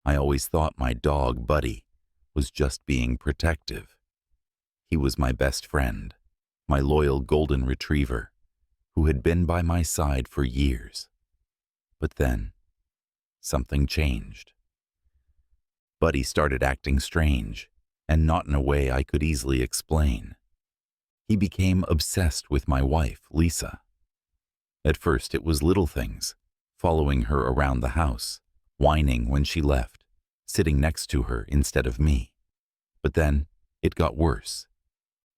I always thought my dog, Buddy, was just being protective. He was my best friend, my loyal golden retriever, who had been by my side for years. But then, something changed. Buddy started acting strange, and not in a way I could easily explain. He became obsessed with my wife, Lisa. At first it was little things, following her around the house, whining when she left, sitting next to her instead of me. But then it got worse.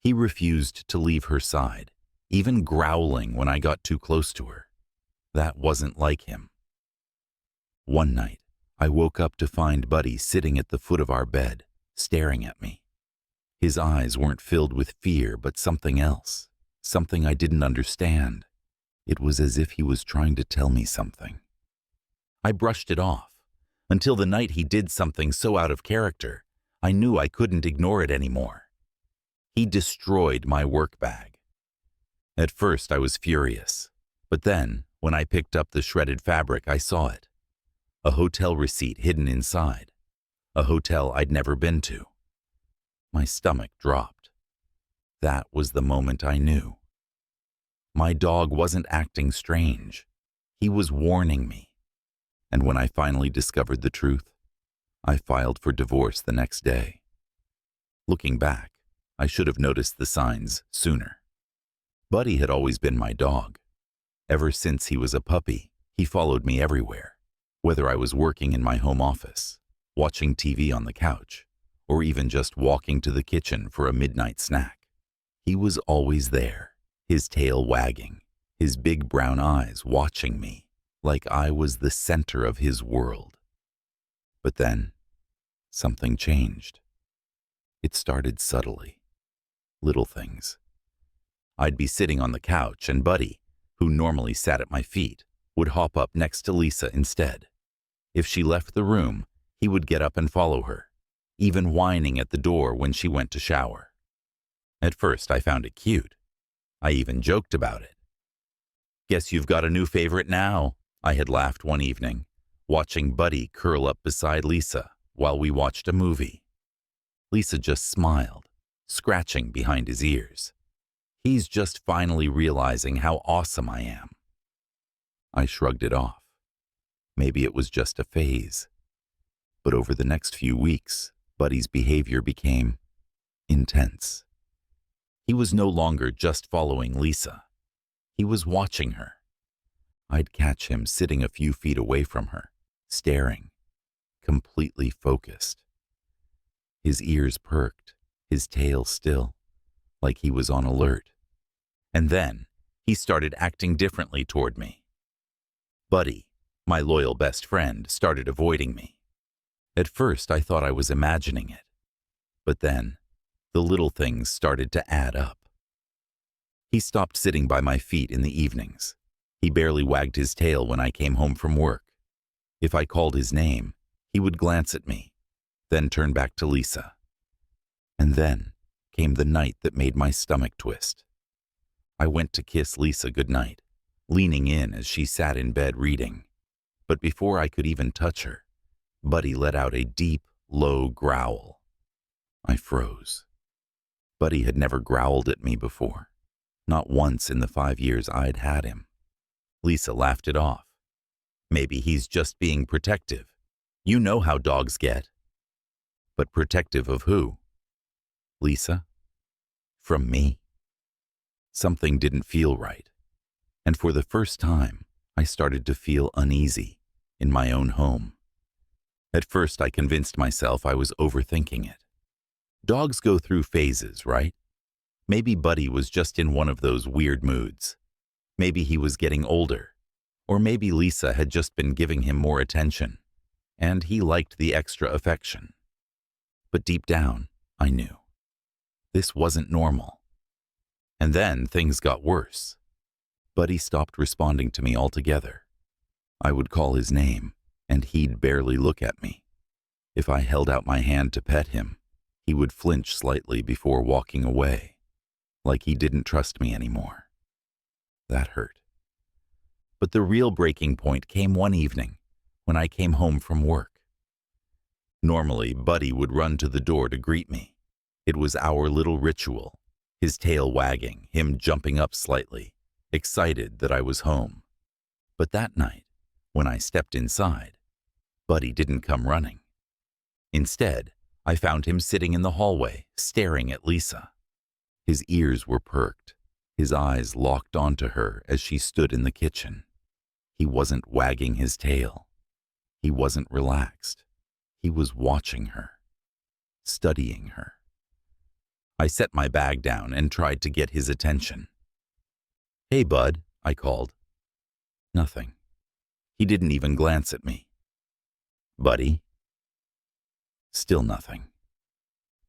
He refused to leave her side, even growling when I got too close to her. That wasn't like him. One night, I woke up to find Buddy sitting at the foot of our bed, staring at me. His eyes weren't filled with fear, but something else, something I didn't understand. It was as if he was trying to tell me something. I brushed it off, until the night he did something so out of character, I knew I couldn't ignore it anymore. He destroyed my work bag. At first I was furious, but then, when I picked up the shredded fabric, I saw it. A hotel receipt hidden inside. A hotel I'd never been to. My stomach dropped. That was the moment I knew. My dog wasn't acting strange. He was warning me. And when I finally discovered the truth, I filed for divorce the next day. Looking back, I should have noticed the signs sooner. Buddy had always been my dog. Ever since he was a puppy, he followed me everywhere, whether I was working in my home office, watching TV on the couch, or even just walking to the kitchen for a midnight snack. He was always there, his tail wagging, his big brown eyes watching me, like I was the center of his world. But then, something changed. It started subtly. Little things. I'd be sitting on the couch and Buddy, who normally sat at my feet, would hop up next to Lisa instead. If she left the room, he would get up and follow her, even whining at the door when she went to shower. At first, I found it cute. I even joked about it. "Guess you've got a new favorite now," I had laughed one evening, watching Buddy curl up beside Lisa while we watched a movie. Lisa just smiled, scratching behind his ears. He's just finally realizing how awesome I am. I shrugged it off. Maybe it was just a phase. But over the next few weeks, Buddy's behavior became intense. He was no longer just following Lisa. He was watching her. I'd catch him sitting a few feet away from her, staring, completely focused. His ears perked, his tail still, like he was on alert. And then, he started acting differently toward me. Buddy, my loyal best friend, started avoiding me. At first, I thought I was imagining it. But then, the little things started to add up. He stopped sitting by my feet in the evenings. He barely wagged his tail when I came home from work. If I called his name, he would glance at me, then turn back to Lisa. And then came the night that made my stomach twist. I went to kiss Lisa goodnight, leaning in as she sat in bed reading. But before I could even touch her, Buddy let out a deep, low growl. I froze. Buddy had never growled at me before, not once in the 5 years I'd had him. Lisa laughed it off. "Maybe he's just being protective. You know how dogs get." But protective of who? Lisa? From me? Something didn't feel right. And for the first time, I started to feel uneasy in my own home. At first, I convinced myself I was overthinking it. Dogs go through phases, right? Maybe Buddy was just in one of those weird moods. Maybe he was getting older. Or maybe Lisa had just been giving him more attention, and he liked the extra affection. But deep down, I knew. This wasn't normal. And then things got worse. Buddy stopped responding to me altogether. I would call his name, and he'd barely look at me. If I held out my hand to pet him, he would flinch slightly before walking away, like he didn't trust me anymore. That hurt. But the real breaking point came one evening when I came home from work. Normally, Buddy would run to the door to greet me. It was our little ritual, his tail wagging, him jumping up slightly, excited that I was home. But that night, when I stepped inside, Buddy didn't come running. Instead, I found him sitting in the hallway, staring at Lisa. His ears were perked, his eyes locked onto her as she stood in the kitchen. He wasn't wagging his tail. He wasn't relaxed. He was watching her, studying her. I set my bag down and tried to get his attention. "Hey, Bud," I called. Nothing. He didn't even glance at me. "Buddy?" Still nothing.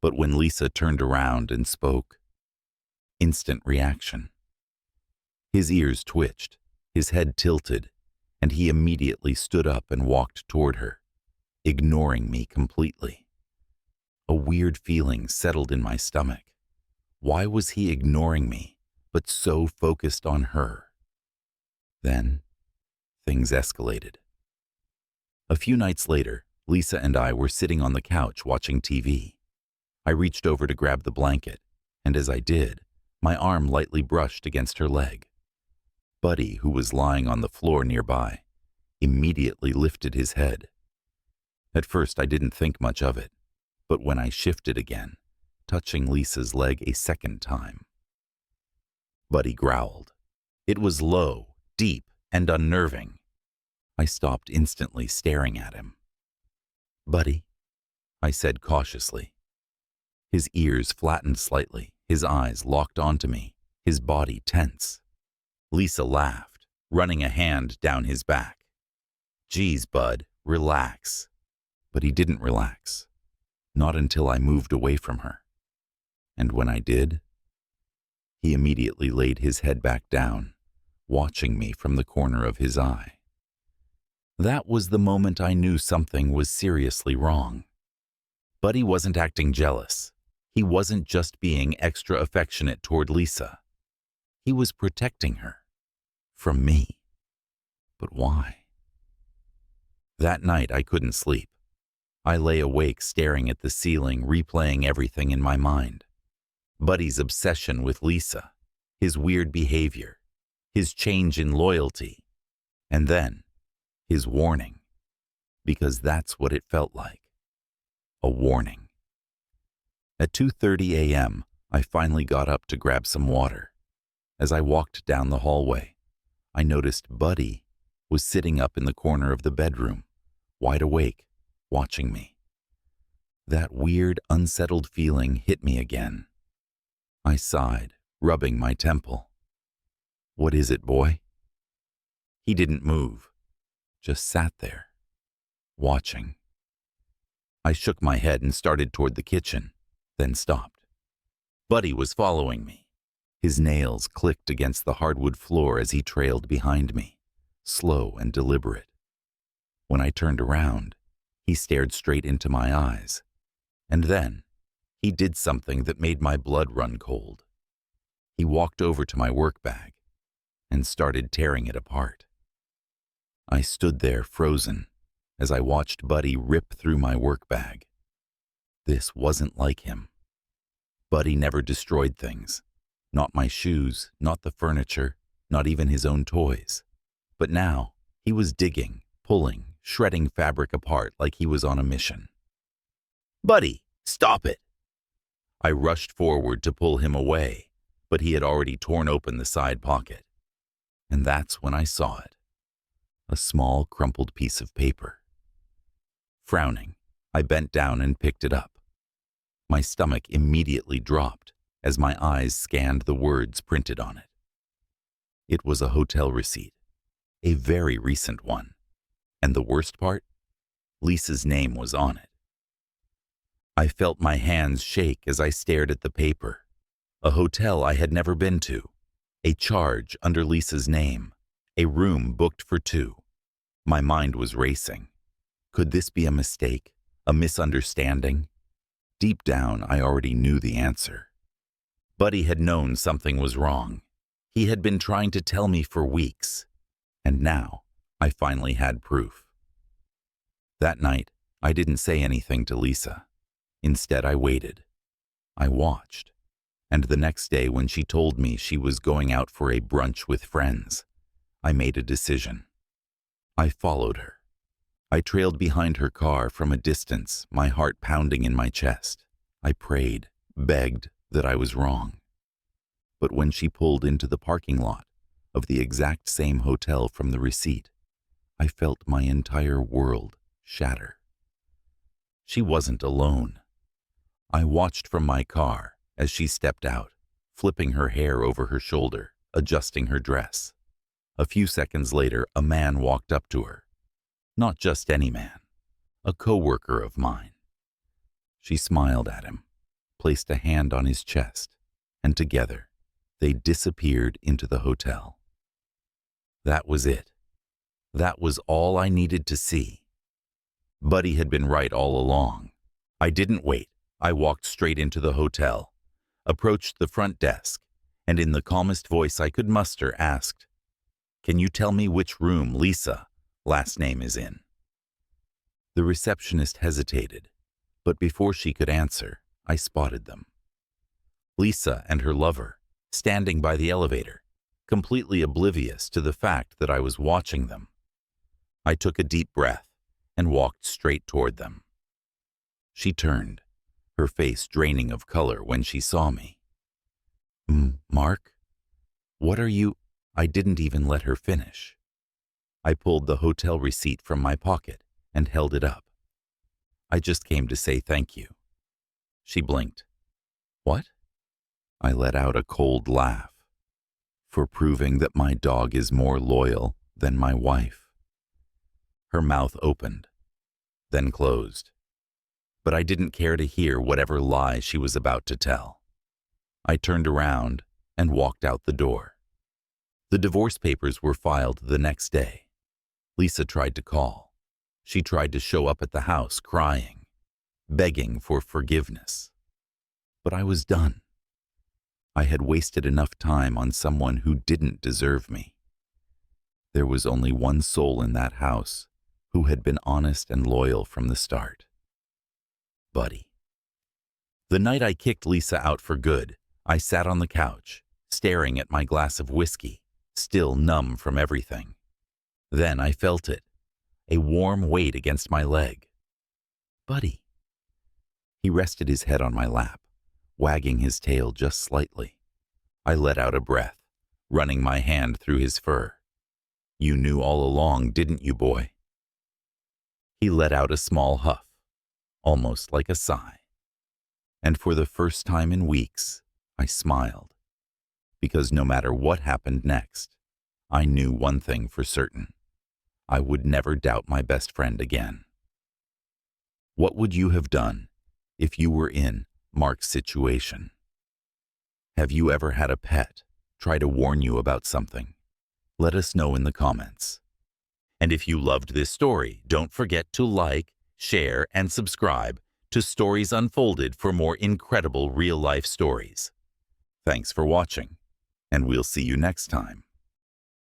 But when Lisa turned around and spoke, instant reaction. His ears twitched, his head tilted, and he immediately stood up and walked toward her, ignoring me completely. A weird feeling settled in my stomach. Why was he ignoring me, but so focused on her? Then, things escalated. A few nights later, Lisa and I were sitting on the couch watching TV. I reached over to grab the blanket, and as I did, my arm lightly brushed against her leg. Buddy, who was lying on the floor nearby, immediately lifted his head. At first, I didn't think much of it, but when I shifted again, touching Lisa's leg a second time, Buddy growled. It was low, deep, and unnerving. I stopped instantly, staring at him. "Buddy," I said cautiously. His ears flattened slightly, his eyes locked onto me, his body tense. Lisa laughed, running a hand down his back. "Geez, Bud, relax." But he didn't relax. Not until I moved away from her. And when I did, he immediately laid his head back down, watching me from the corner of his eye. That was the moment I knew something was seriously wrong. Buddy wasn't acting jealous. He wasn't just being extra affectionate toward Lisa. He was protecting her. From me. But why? That night I couldn't sleep. I lay awake staring at the ceiling, replaying everything in my mind. Buddy's obsession with Lisa, his weird behavior, his change in loyalty, and then his warning, because that's what it felt like, a warning. At 2:30 a.m., I finally got up to grab some water. As I walked down the hallway, I noticed Buddy was sitting up in the corner of the bedroom, wide awake, watching me. That weird, unsettled feeling hit me again. I sighed, rubbing my temple. "What is it, boy?" He didn't move, just sat there, watching. I shook my head and started toward the kitchen, then stopped. Buddy was following me. His nails clicked against the hardwood floor as he trailed behind me, slow and deliberate. When I turned around, he stared straight into my eyes, and then he did something that made my blood run cold. He walked over to my work bag and started tearing it apart. I stood there frozen as I watched Buddy rip through my work bag. This wasn't like him. Buddy never destroyed things. Not my shoes, not the furniture, not even his own toys. But now, he was digging, pulling, shredding fabric apart like he was on a mission. "Buddy, stop it!" I rushed forward to pull him away, but he had already torn open the side pocket. And that's when I saw it. A small, crumpled piece of paper. Frowning, I bent down and picked it up. My stomach immediately dropped as my eyes scanned the words printed on it. It was a hotel receipt, a very recent one. And the worst part? Lisa's name was on it. I felt my hands shake as I stared at the paper. A hotel I had never been to. A charge under Lisa's name. A room booked for 2. My mind was racing. Could this be a mistake? A misunderstanding? Deep down, I already knew the answer. Buddy had known something was wrong. He had been trying to tell me for weeks. And now, I finally had proof. That night, I didn't say anything to Lisa. Instead, I waited. I watched. And the next day, when she told me she was going out for a brunch with friends, I made a decision. I followed her. I trailed behind her car from a distance, my heart pounding in my chest. I prayed, begged that I was wrong. But when she pulled into the parking lot of the exact same hotel from the receipt, I felt my entire world shatter. She wasn't alone. I watched from my car as she stepped out, flipping her hair over her shoulder, adjusting her dress. A few seconds later, a man walked up to her. Not just any man, a coworker of mine. She smiled at him, placed a hand on his chest, and together, they disappeared into the hotel. That was it. That was all I needed to see. Buddy had been right all along. I didn't wait. I walked straight into the hotel, approached the front desk, and in the calmest voice I could muster asked, "Can you tell me which room Lisa, last name, is in?" The receptionist hesitated, but before she could answer, I spotted them. Lisa and her lover, standing by the elevator, completely oblivious to the fact that I was watching them. I took a deep breath and walked straight toward them. She turned, her face draining of color when she saw me. Mark? What are you—" I didn't even let her finish. I pulled the hotel receipt from my pocket and held it up. "I just came to say thank you." She blinked. "What?" I let out a cold laugh. "For proving that my dog is more loyal than my wife." Her mouth opened, then closed. But I didn't care to hear whatever lie she was about to tell. I turned around and walked out the door. The divorce papers were filed the next day. Lisa tried to call. She tried to show up at the house crying, begging for forgiveness. But I was done. I had wasted enough time on someone who didn't deserve me. There was only one soul in that house who had been honest and loyal from the start. Buddy. The night I kicked Lisa out for good, I sat on the couch, staring at my glass of whiskey, still numb from everything. Then I felt it, a warm weight against my leg. "Buddy." He rested his head on my lap, wagging his tail just slightly. I let out a breath, running my hand through his fur. "You knew all along, didn't you, boy?" He let out a small huff, almost like a sigh. And for the first time in weeks, I smiled. Because no matter what happened next, I knew one thing for certain. I would never doubt my best friend again. What would you have done if you were in Mark's situation? Have you ever had a pet try to warn you about something? Let us know in the comments. And if you loved this story, don't forget to like, share, and subscribe to Stories Unfolded for more incredible real-life stories. Thanks for watching, and we'll see you next time.